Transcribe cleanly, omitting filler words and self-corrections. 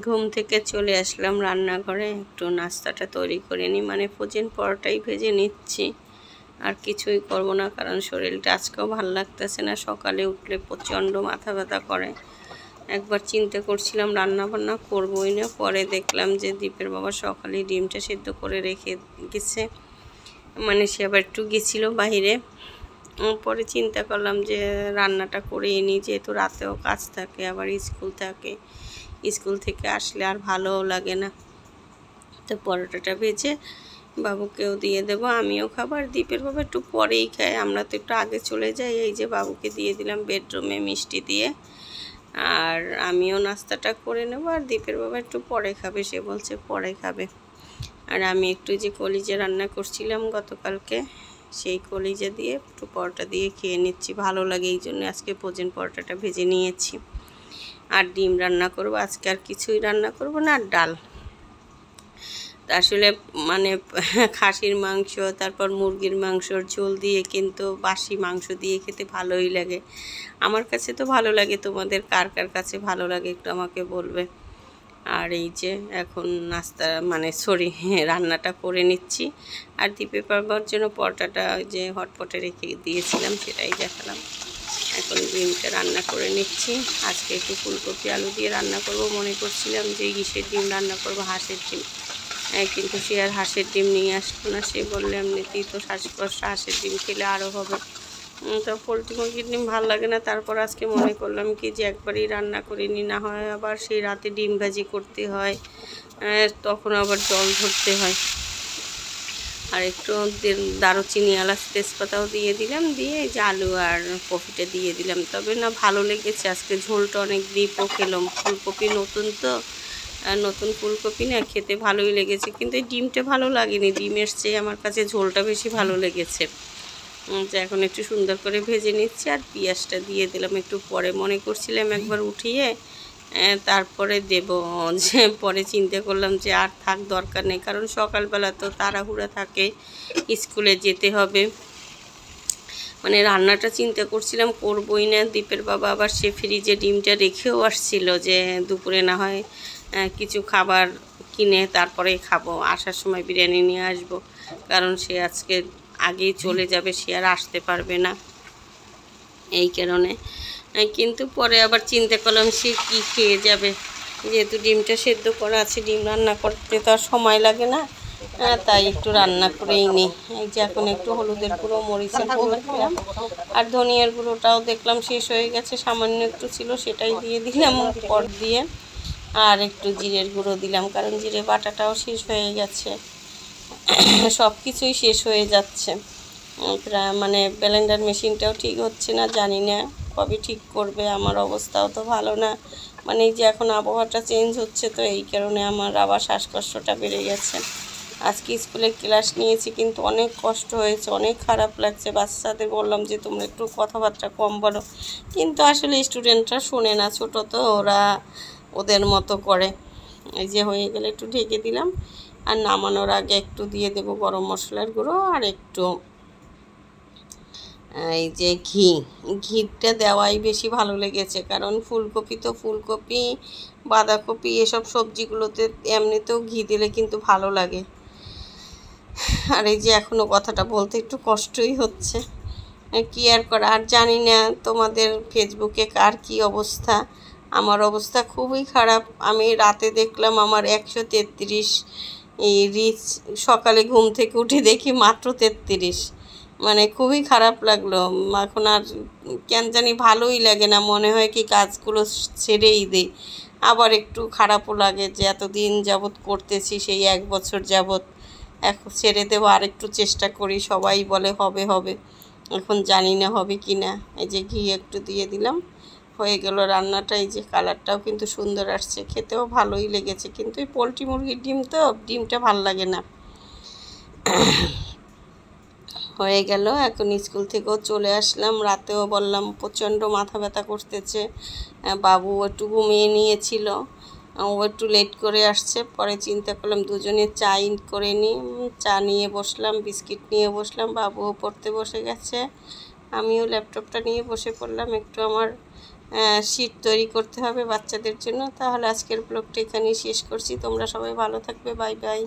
ঘুম থেকে চলে আসলাম রান্নাঘরে, একটু নাস্তাটা তৈরি করে নিই, মানে ফ্রোজেন পরোটাই ভেজে নিচ্ছি। আর কিছুই করব না, কারণ শরীরটা আজকেও ভালো লাগতেছে না। সকালে উঠলে প্রচণ্ড মাথা ব্যথা করে। একবার চিন্তা করছিলাম রান্না বান্না করবোই না, পরে দেখলাম যে দীপের বাবা সকালে ডিমটা সিদ্ধ করে রেখে গেছে, মানে সে আবার একটু গেছিলো বাহিরে। পরে চিন্তা করলাম যে রান্নাটা করে নিই, যেহেতু রাতেও কাজ থাকে, আবার স্কুল থাকে, স্কুল থেকে আসলে আর ভালোও লাগে না। তো পরোটাটা ভেজে বাবুকেও দিয়ে দেবো, আমিও খাবার। দীপের বাবা একটু পরেই খায়, আমরা তো একটু আগে চলে যাই। এই যে বাবুকে দিয়ে দিলাম বেডরুমে মিষ্টি দিয়ে, আর আমিও নাস্তাটা করে নেব। আর দীপের বাবা একটু পরে খাবে, সে বলছে পরে খাবে। আর আমি একটু যে কলিজা রান্না করছিলাম গতকালকে, সেই কলিজা দিয়ে একটু পরোটা দিয়ে খেয়ে নিচ্ছি, ভালো লাগে এই জন্য আজকে ফ্রোজেন পরোটাটা ভেজে নিয়েছি। আর ডিম রান্না করব আজকে, আর কিছুই রান্না করব না, আর ডাল। আসলে মানে খাসির মাংস, তারপর মুরগির মাংসর ঝোল দিয়ে কিন্তু বাসি মাংস দিয়ে খেতে ভালোই লাগে। আমার কাছে তো ভালো লাগে, তোমাদের কার কার কাছে ভালো লাগে একটু আমাকে বলবে। আর এই যে এখন নাস্তা মানে রান্নাটা করে নিচ্ছি। আর দীপে পারবার জন্য পরোটাটা যে হটপটে রেখে দিয়েছিলাম সেটাই দেখালাম। এখন ডিমটা রান্না করে নিচ্ছি। আজকে একটু ফুলকপি আলু দিয়ে রান্না করব, মনে করছিলাম যে ইলিশের ডিম রান্না করব, হাঁসের ডিম। কিন্তু সে আর হাঁসের ডিম নিয়ে আসলো না। সে বললে এমনিতেই তো শ্বাসকষ্ট, হাঁসের ডিম খেলে আরও হবে। তো পোলট্রি মুরগির ডিম ভালো লাগে না। তারপর আজকে মনে করলাম কি যে একবারই রান্না করে নি, না হয় আবার সেই রাতে ডিম ভাজি করতে হয়, তখন আবার জল ধরতে হয়। আর একটু দারুচিনি, এলাচ, তেজপাতাও দিয়ে দিলাম, দিয়ে এই যে আলু আর কপিটা দিয়ে দিলাম। তবে না ভালো লেগেছে আজকে, ঝোলটা অনেক দীপও খেলাম। ফুলকপি নতুন তো, নতুন ফুলকপি না, খেতে ভালোই লেগেছে। কিন্তু এই ডিমটা ভালো লাগেনি, ডিমের চেয়ে আমার কাছে ঝোলটা বেশি ভালো লেগেছে। যে এখন একটু সুন্দর করে ভেজে নিচ্ছি। আর পেঁয়াজটা দিয়ে দিলাম একটু পরে, মনে করছিলাম একবার উঠিয়ে তারপরে দেব, যে পরে চিন্তা করলাম যে আর থাক, দরকার নেই, কারণ সকালবেলা তো তাড়াহুড়া থাকে, স্কুলে যেতে হবে। মানে রান্নাটা চিন্তা করছিলাম করবই না। দীপের বাবা আবার সে ফ্রিজে ডিমটা রেখেও আসছিল, যে দুপুরে না হয় কিছু খাবার কিনে তারপরে খাবো, আসার সময় বিরিয়ানি নিয়ে আসবো, কারণ সে আজকে আগেই চলে যাবে, সে আর আসতে পারবে না, এই কারণে। কিন্তু পরে আবার চিন্তা করলাম সে কি খেয়ে যাবে, যেহেতু ডিমটা সেদ্ধ করা আছে, ডিম রান্না করতে তো আর সময় লাগে না, তাই একটু রান্না করেই নিই। এই যে এখন একটু হলুদের গুঁড়ো, মরিচের গুঁড়ো দিলাম, আর ধনিয়ার গুঁড়োটাও দেখলাম শেষ হয়ে গেছে, সামান্য একটু ছিল সেটাই দিয়ে দিলাম পর দিয়ে। আর একটু জিরের গুঁড়ো দিলাম, কারণ জিরে বাটাটাও শেষ হয়ে গেছে, সব কিছুই শেষ হয়ে যাচ্ছে। মানে ব্লেন্ডার মেশিনটাও ঠিক হচ্ছে না, জানি না কবে ঠিক করবে। আমার অবস্থাও তো ভালো না, মানে এই যে এখন আবহাওয়াটা চেঞ্জ হচ্ছে, তো এই কারণে আমার আবার শ্বাসকষ্টটা বেড়ে গেছে। আজকে স্কুলে ক্লাস নিয়েছি, কিন্তু অনেক কষ্ট হয়েছে, অনেক খারাপ লাগছে। বাচ্চাদের বললাম যে তোমরা একটু কথাবার্তা কম বলো, কিন্তু আসলে স্টুডেন্টরা শোনে না, ছোটো তো, ওরা ওদের মতো করে। এই যে হয়ে গেলে একটু ঢেকে দিলাম। আর নামানোর আগে একটু দিয়ে দেবো গরম মশলার গুঁড়ো, আর একটু এই যে ঘিটা দেওয়াই বেশি ভালো লেগেছে, কারণ ফুলকপি তো ফুলকপি, বাঁধাকপি এসব সবজিগুলোতে এমনিতেও ঘি দিলে কিন্তু ভালো লাগে। আর এই যে এখনও কথাটা বলতে একটু কষ্টই হচ্ছে, কি আর করা। আর জানি না তোমাদের ফেসবুকে কার কী অবস্থা, আমার অবস্থা খুবই খারাপ। আমি রাতে দেখলাম আমার 133 রিচ, সকালে ঘুম থেকে উঠে দেখি মাত্র 33, মানে খুবই খারাপ লাগলো। এখন আর কেন জানি ভালোই লাগে না, মনে হয় কি কাজগুলো ছেড়েই দিই। আবার একটু খারাপও লাগে যে এতদিন যাবৎ করতেছি, সেই 1 বছর যাবৎ, এখন ছেড়ে দেবো, আর একটু চেষ্টা করি। সবাই বলে হবে হবে, এখন জানি না হবে কি না। এই যে ঘি একটু দিয়ে দিলাম, হয়ে গেল রান্নাটা। এই যে কালারটাও কিন্তু সুন্দর আসছে, খেতেও ভালোই লেগেছে। কিন্তু এই পোলট্রি মুরগির ডিম তো, ডিমটা ভাল লাগে না। হয়ে গেল, এখন স্কুল থেকেও চলে আসলাম। রাতেও বললাম প্রচণ্ড মাথা ব্যথা করতেছে, বাবু একটু ঘুমিয়ে নিয়েছিল, ও একটু লেট করে আসছে। পরে চিন্তা করলাম দুজনে চা করে নিই, চা নিয়ে বসলাম, বিস্কিট নিয়ে বসলাম, বাবুও পড়তে বসে গেছে, আমিও ল্যাপটপটা নিয়ে বসে পড়লাম, একটু আমার শীট তৈরি করতে হবে বাচ্চাদের জন্য। তাহলে আজকের ব্লগটা এখানেই শেষ করছি। তোমরা সবাই ভালো থাকবে। Bye bye.